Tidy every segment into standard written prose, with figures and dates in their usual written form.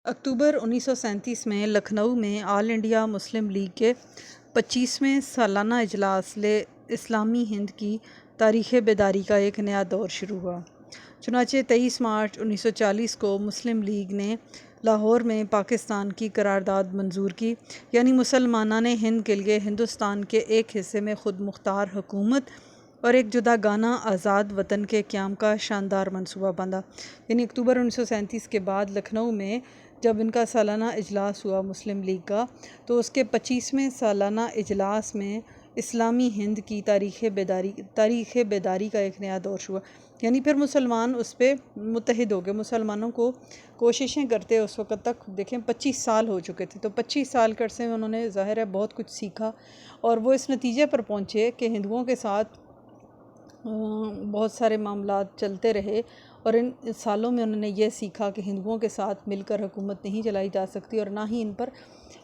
अक्टूबर 1937 में लखनऊ में all India Muslim league के 25वें सालाना इजलास ले इस्लामी हिंद की तारीख़ बेदारी का एक नया दौर शुरू हुआ। चुनांचे 23 मार्च 1940 को मुस्लिम लीग ने लाहौर में पाकिस्तान की करारदाद मंजूर की, यानी मुसलमाना ने हिंद के लिए हिंदुस्तान के एक हिस्से में खुद मुख्तार हुकूमत और एक जुदागाना आज़ाद वतन के क़याम का शानदार मंसूबा बांधा। यानी अक्टूबर 1937 के बाद लखनऊ में जब इनका सालाना इजलास हुआ मुस्लिम लीग का, तो उसके 25वें सालाना इजलास में इस्लामी हिंद की तारीख़ बेदारी का एक नया दौर हुआ। यानी फिर मुसलमान उस पर मुत्तहिद हो गए। मुसलमानों को कोशिशें करते उस वक़्त तक देखें 25 साल हो चुके थे, तो 25 साल के अरसे में उन्होंने ज़ाहिर है बहुत कुछ सीखा और वो इस नतीजे पर पहुँचे कि हिंदुओं के साथ बहुत सारे मामलात चलते रहे और इन सालों में उन्होंने ये सीखा कि हिंदुओं के साथ मिलकर हुकूमत नहीं चलाई जा सकती और ना ही इन पर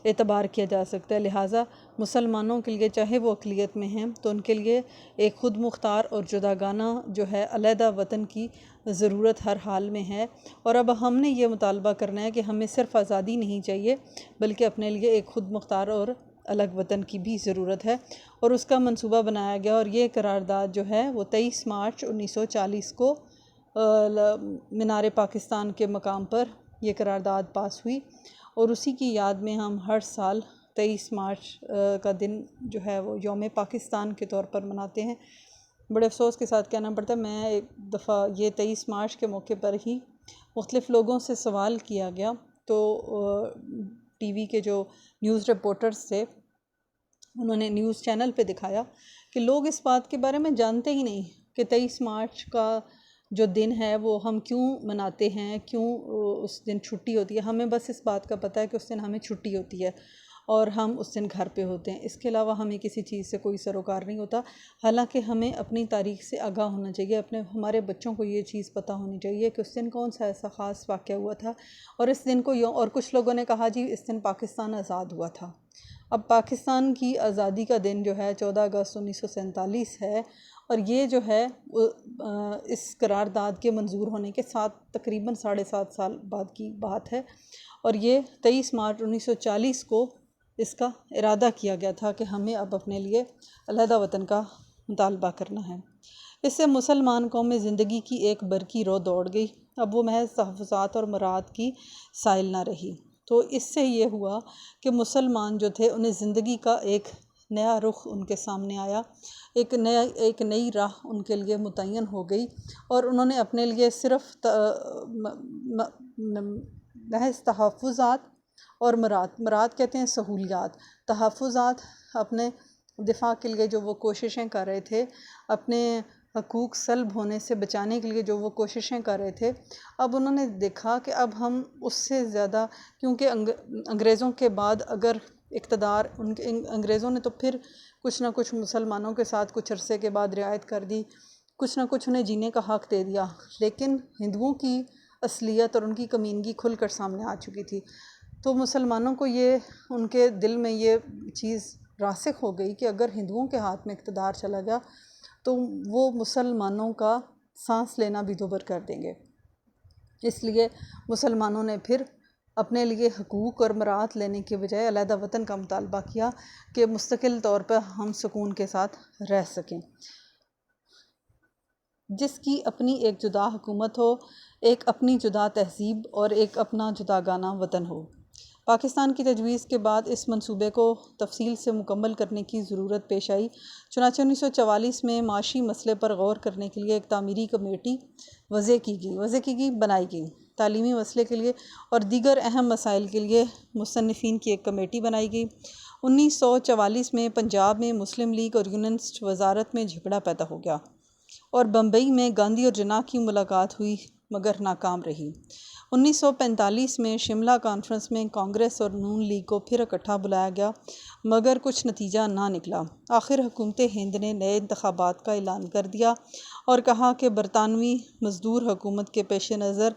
एतबार किया जा सकता है। लिहाजा मुसलमानों के लिए, चाहे वो अक़लियत में हैं, तो उनके लिए एक ख़ुद मुख्तार और जुदागाना जो है अलहदा वतन की ज़रूरत हर हाल में है। और अब हमने ये मुतालबा करना है कि हमें सिर्फ़ आज़ादी नहीं चाहिए, बल्कि अपने लिए एक ख़ुद मुख्तार और अलग वतन की भी ज़रूरत है। और उसका मंसूबा बनाया गया और ये करारदाद जो है वो 23 मार्च 1940 को मीनार पाकिस्तान के मकाम पर यह करारदाद पास हुई और उसी की याद में हम हर साल 23 मार्च का दिन जो है वो यौम पाकिस्तान के तौर पर मनाते हैं। बड़े अफसोस के साथ कहना पड़ता है, मैं एक दफ़ा ये 23 मार्च के मौके पर ही मुख्तलिफ़ लोगों से सवाल किया गया, तो टीवी के जो न्यूज़ रिपोर्टर्स थे उन्होंने न्यूज़ चैनल पे दिखाया कि लोग इस बात के बारे में जानते ही नहीं कि 23 मार्च का जो दिन है वो हम क्यों मनाते हैं, क्यों उस दिन छुट्टी होती है। हमें बस इस बात का पता है कि उस दिन हमें छुट्टी होती है और हम उस दिन घर पे होते हैं। इसके अलावा हमें किसी चीज़ से कोई सरोकार नहीं होता। हालांकि हमें अपनी तारीख़ से आगाह होना चाहिए, हमारे बच्चों को ये चीज़ पता होनी चाहिए कि उस दिन कौन सा ऐसा ख़ास वाक़या हुआ था और इस दिन को और कुछ लोगों ने कहा जी इस दिन पाकिस्तान आज़ाद हुआ था। अब पाकिस्तान की आज़ादी का दिन जो है 14 अगस्त 1947 है और ये जो है इस करारदाद के मंजूर होने के तकरीबन 7.5 साल बाद की बात है और ये 23 मार्च 1940 को इसका इरादा किया गया था कि हमें अब अपने लिए अलहदा वतन का मुतालबा करना है। इससे मुसलमान कौम में ज़िंदगी की एक बरकी रो दौड़ गई। अब वो महज तहफ़्फ़ुज़ात और मुराद की साइल ना रही। तो इससे ये हुआ कि मुसलमान जो थे उन्हें ज़िंदगी का एक नया रुख उनके सामने आया, एक नई राह उनके लिए मुतय्यन हो गई और उन्होंने अपने लिए सिर्फ़ महज तहफ़्फ़ुज़ात और मुराद कहते हैं सहूलियात, तहफ़्फ़ुज़ात अपने दिफ़ा के लिए जो वो कोशिशें कर रहे थे, अपने हकूक़ सल्ब होने से बचाने के लिए जो वो कोशिशें कर रहे थे, अब उन्होंने देखा कि अब हम उससे ज़्यादा, क्योंकि अंग्रेज़ों के बाद अगर इक़्तिदार अंग्रेज़ों ने तो फिर कुछ ना कुछ मुसलमानों के साथ कुछ अरसे के बाद रियायत कर दी, कुछ ना कुछ उन्हें जीने का हक़ दे दिया, लेकिन हिंदुओं की असलियत और उनकी कमीनगी खुल कर सामने आ चुकी थी। तो मुसलमानों को ये उनके दिल में ये चीज़ रासिख़ हो गई कि अगर हिंदुओं के हाथ में इक़्तिदार चला गया तो वो मुसलमानों का सांस लेना भी दुभर कर देंगे। इसलिए मुसलमानों ने फिर अपने लिए हकूक़ और मुराद लेने के बजाय अलहदा वतन का मुतालबा किया कि मुस्तकिल तौर पर हम सुकून के साथ रह सकें, जिसकी अपनी एक जुदा हुकूमत हो, एक अपनी जुदा तहज़ीब और एक अपना जुदागाना वतन हो। पाकिस्तान की तजवीज़ के बाद इस मंसूबे को तफसील से मुकम्मल करने की ज़रूरत पेश आई। चुनांचे 1944 में माशी मसले पर गौर करने के लिए एक तामीरी कमेटी बनाई गई। तालीमी मसले के लिए और दीगर अहम मसाइल के लिए मुसन्निफ़ीन की एक कमेटी बनाई गई। 1944 में पंजाब में मुस्लिम लीग और यूनियनिस्ट वज़ारत में झगड़ा पैदा हो गया और बम्बई में गांधी और जिन्ना की मुलाकात हुई मगर नाकाम रही। 1945 में शिमला कॉन्फ्रेंस में कांग्रेस और नून लीग को फिर इकट्ठा बुलाया गया मगर कुछ नतीजा ना निकला। आखिर हुकूमत हिंद ने नए इंतखाबात का ऐलान कर दिया और कहा कि बरतानवी मज़दूर हुकूमत के पेश नज़र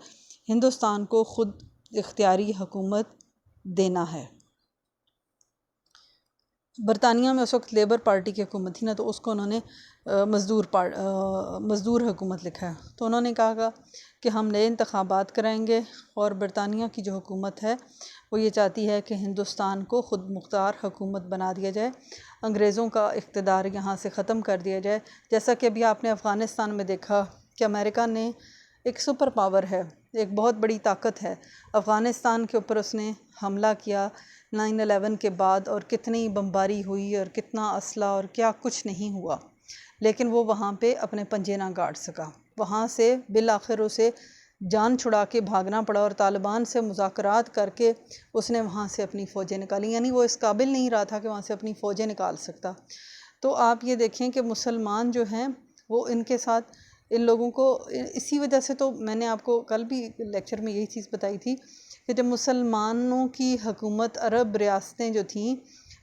हिंदुस्तान को खुद इख्तियारी हुकूमत देना है। बरतानिया में उस वक्त लेबर पार्टी की हुकूमत थी ना, तो उसको उन्होंने मज़दूर हुकूमत लिखा है। तो उन्होंने कहा कि हम नए इंतखाबात कराएंगे, और बरतानिया की जो हुकूमत है वो ये चाहती है कि हिंदुस्तान को ख़ुद मुख्तार हुकूमत बना दिया जाए, अंग्रेज़ों का इक़्तिदार यहाँ से ख़त्म कर दिया जाए। जैसा कि अभी आपने अफ़गानिस्तान में देखा कि अमेरिका ने एक सुपर पावर है, एक बहुत बड़ी ताकत है, अफ़गानिस्तान के ऊपर उसने हमला किया 9/11 के बाद, और कितनी बमबारी हुई और कितना असला और क्या कुछ नहीं हुआ, लेकिन वो वहाँ पे अपने पंजे ना गाड़ सका। वहाँ से बिल आखिर उसे जान छुड़ा के भागना पड़ा, और तालिबान से मुज़ाकरात करके उसने वहाँ से अपनी फ़ौजें निकाली। यानी वो इस काबिल नहीं रहा था कि वहाँ से अपनी फ़ौजें निकाल सकता। तो आप ये देखें कि मुसलमान जो हैं वो इनके साथ, इन लोगों को इसी वजह से, तो मैंने आपको कल भी लेक्चर में यही चीज़ बताई थी कि जब मुसलमानों की हुकूमत अरब रियासतें जो थीं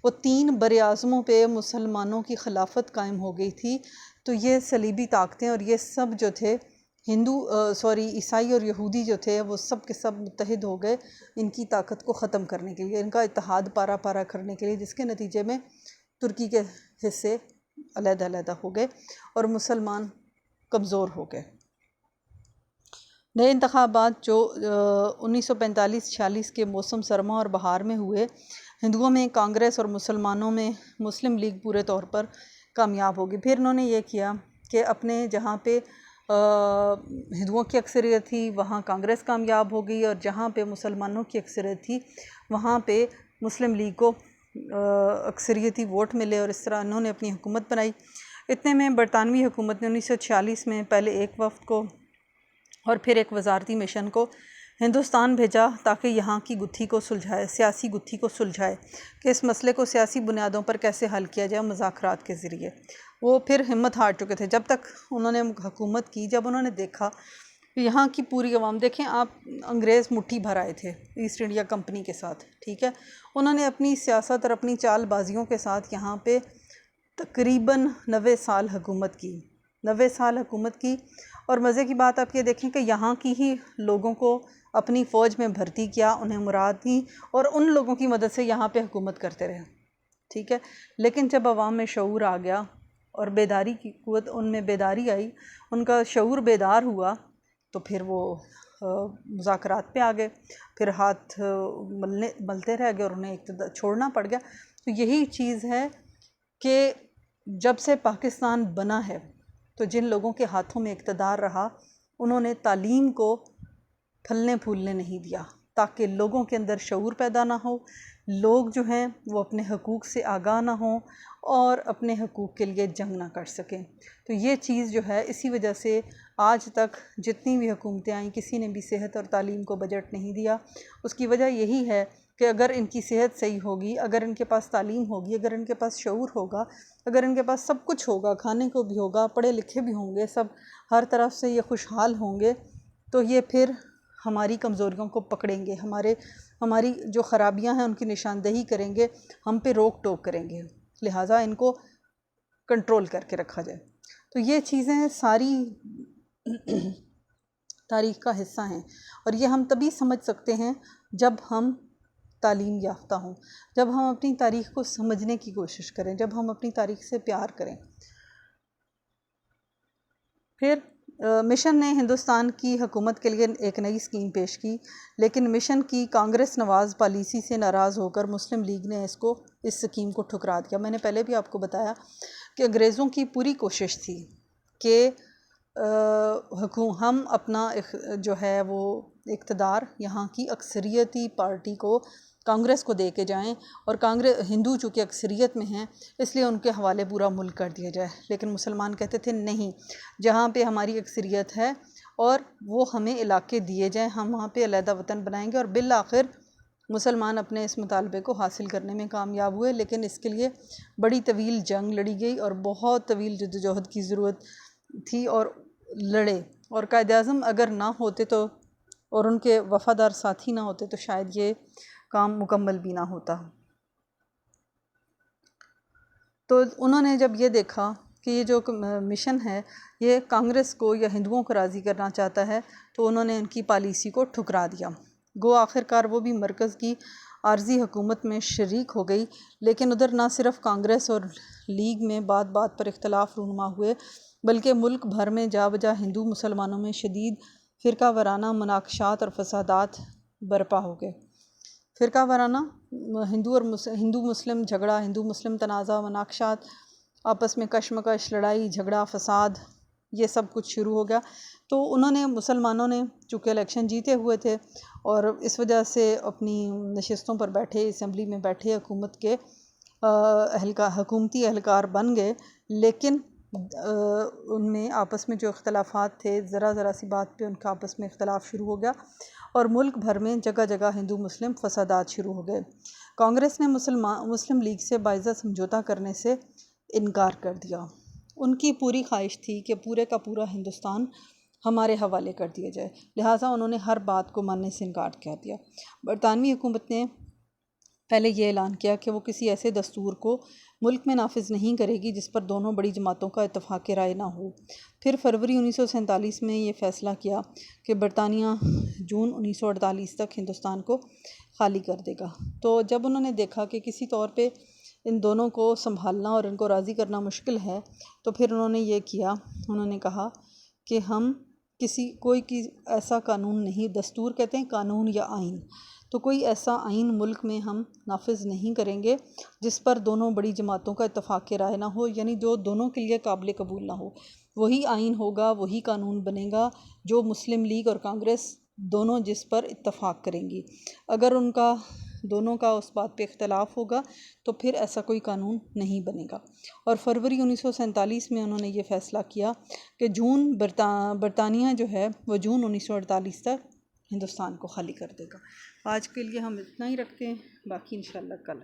वो 3 बर-ए-आज़मों पे मुसलमानों की खिलाफत कायम हो गई थी, तो ये सलीबी ताकतें और ये सब जो थे ईसाई और यहूदी जो थे वो सब के सब मुत्तहिद हो गए इनकी ताकत को ख़त्म करने के लिए, इनका इत्तेहाद पारा पारा करने के लिए, जिसके नतीजे में तुर्की के हिस्से अलग-अलग हो गए और मुसलमान कमज़ोर हो गए। नए इंतखाबात जो 1945-46 के मौसम सरमा और बहार में हुए, हिंदुओं में कांग्रेस और मुसलमानों में मुस्लिम लीग पूरे तौर पर कामयाब होगी। फिर इन्होंने ये किया कि अपने जहाँ पे हिंदुओं की अक्सरियत थी वहाँ कांग्रेस कामयाब हो गई, और जहाँ पे मुसलमानों की अक्सरियत थी वहाँ पे मुस्लिम लीग को अक्सरियती वोट मिले, और इस तरह इन्होंने अपनी हुकूमत बनाई। इतने में बरतानवी हुकूमत ने 1946 में पहले एक वफ़द को और फिर एक वज़ारती मिशन को हिंदुस्तान भेजा ताकि यहाँ की गुत्थी को सुलझाए, सियासी गुत्थी को सुलझाए कि इस मसले को सियासी बुनियादों पर कैसे हल किया जाए मुज़ाकरात के ज़रिए। वो फिर हिम्मत हार चुके थे जब तक उन्होंने हुकूमत की। जब उन्होंने देखा कि यहाँ की पूरी आवाम, देखें आप, अंग्रेज़ मुट्ठी भर आए थे ईस्ट इंडिया कंपनी के साथ, ठीक है, उन्होंने अपनी सियासत और अपनी चालबाजियों के साथ यहाँ पे तकरीबन 90 साल हुकूमत की, 90 साल हुकूमत की। और मज़े की बात आप ये देखें कि यहाँ की ही लोगों को अपनी फ़ौज में भर्ती किया, उन्हें मुराद दी, और उन लोगों की मदद से यहाँ पे हुकूमत करते रहे, ठीक है। लेकिन जब अवाम में शऊर आ गया और बेदारी की क़ुव्वत उनमें बेदारी आई, उनका शऊर बेदार हुआ, तो फिर वो मुज़ाकरात पे आ गए, फिर हाथ मलते रह गए और उन्हें इक़्तिदार छोड़ना पड़ गया। तो यही चीज़ है कि जब से पाकिस्तान बना है तो जिन लोगों के हाथों में इक़्तिदार रहा उन्होंने तालीम को फलने फूलने नहीं दिया, ताकि लोगों के अंदर शऊर पैदा ना हो, लोग जो हैं वो अपने हकूक़ से आगाह ना हों और अपने हकूक़ के लिए जंग ना कर सकें। तो ये चीज़ जो है, इसी वजह से आज तक जितनी भी हुकूमतें आईं किसी ने भी सेहत और तालीम को बजट नहीं दिया। उसकी वजह यही है कि अगर इनकी सेहत सही होगी, अगर इनके पास तालीम होगी, अगर इनके पास शऊर होगा, अगर इनके पास सब कुछ होगा, खाने को भी होगा, पढ़े लिखे भी होंगे, सब हर तरफ से ये खुशहाल होंगे, तो ये फिर हमारी कमज़ोरियों को पकड़ेंगे, हमारी जो ख़राबियां हैं उनकी निशानदेही करेंगे, हम पे रोक टोक करेंगे, लिहाजा इनको कंट्रोल करके रखा जाए। तो ये चीज़ें सारी तारीख़ का हिस्सा हैं, और ये हम तभी समझ सकते हैं जब हम तालीम याफ्ता हों, जब हम अपनी तारीख़ को समझने की कोशिश करें, जब हम अपनी तारीख़ से प्यार करें। फिर मिशन ने हिंदुस्तान की हुकूमत के लिए एक नई स्कीम पेश की, लेकिन मिशन की कांग्रेस नवाज़ पॉलिसी से नाराज़ होकर मुस्लिम लीग ने इस स्कीम को ठुकरा दिया। मैंने पहले भी आपको बताया कि अंग्रेज़ों की पूरी कोशिश थी कि हम अपना जो है वो इक़्तिदार यहाँ की अक्सरियती पार्टी को, कांग्रेस को दे के जाएँ, और कांग्रेस हिंदू चूँकि अक्सरियत में हैं इसलिए उनके हवाले पूरा मुल्क कर दिया जाए। लेकिन मुसलमान कहते थे नहीं, जहाँ पे हमारी अक्सरियत है और वो हमें इलाके दिए जाएँ, हम वहाँ पे अलहदा वतन बनाएंगे। और बिल आखिर मुसलमान अपने इस मुतालबे को हासिल करने में कामयाब हुए, लेकिन इसके लिए बड़ी तवील जंग लड़ी गई और बहुत तवील जद्दोजहद की ज़रूरत थी, और लड़े। और कायद-ए-आज़म अगर ना होते तो, और उनके वफ़ादार साथी ना होते, तो शायद ये काम मुकम्मल भी ना होता। तो उन्होंने जब ये देखा कि ये जो मिशन है ये कांग्रेस को या हिंदुओं को राज़ी करना चाहता है, तो उन्होंने उनकी पॉलिसी को ठुकरा दिया। गो आखिरकार वो भी मरकज़ की आर्जी हुकूमत में शरीक हो गई। लेकिन उधर ना सिर्फ कांग्रेस और लीग में बात बात पर इख्तलाफ रूनुमा हुए, बल्कि मुल्क भर में जा बजा हिंदू मुसलमानों में शदीद फ़िरका वाराना मुनाकशात और फसादात बरपा हो गए। फ़िरका वाराना हिंदू मुस्लिम झगड़ा, हिंदू मुस्लिम तनाज़ा, मुनाकशात, आपस में कशमकश, लड़ाई झगड़ा, फसाद, ये सब कुछ शुरू हो गया। तो उन्होंने मुसलमानों ने चूँकि इलेक्शन जीते हुए थे और इस वजह से अपनी नशिस्तों पर बैठे, असम्बली में बैठे हुकूमत के हुकूमती एहलकार बन गए। लेकिन उनमें आपस में जो इख्तलाफात थे, ज़रा सी बात पे उनका आपस में इख्तलाफ शुरू हो गया और मुल्क भर में जगह जगह हिंदू मुस्लिम फसादात शुरू हो गए। कांग्रेस ने मुस्लिम लीग से बाइज़ा समझौता करने से इनकार कर दिया। उनकी पूरी ख्वाहिश थी कि पूरे का पूरा हिंदुस्तान हमारे हवाले कर दिया जाए, लिहाजा उन्होंने हर बात को मानने से इनकार कर दिया। बरतानवी हुकूमत ने पहले ये ऐलान किया कि वो किसी ऐसे दस्तूर को मुल्क में नाफिज नहीं करेगी जिस पर दोनों बड़ी जमातों का इत्तफाक राय ना हो। फिर फरवरी 1947 में ये फ़ैसला किया कि बरतानिया जून 1948 तक हिंदुस्तान को खाली कर देगा। तो जब उन्होंने देखा कि किसी तौर पे इन दोनों को संभालना और इनको राज़ी करना मुश्किल है, तो फिर उन्होंने ये किया, उन्होंने कहा कि हम कोई ऐसा कानून नहीं, दस्तूर कहते हैं कानून या आइन, तो कोई ऐसा आइन मुल्क में हम नाफिज नहीं करेंगे जिस पर दोनों बड़ी जमातों का इत्तफाक राय ना हो, यानी जो दोनों के लिए काबिल कबूल ना हो। वही आइन होगा, वही कानून बनेगा जो मुस्लिम लीग और कांग्रेस दोनों जिस पर इत्तफाक करेंगी। अगर उनका दोनों का उस बात पे इख्तलाफ होगा तो फिर ऐसा कोई कानून नहीं बनेगा। और फरवरी 1947 में उन्होंने ये फ़ैसला किया कि बरतानिया जो है वो जून 1948 तक हिंदुस्तान को खाली कर देगा। आज के लिए हम इतना ही रखते हैं, बाकी इंशाल्लाह कल।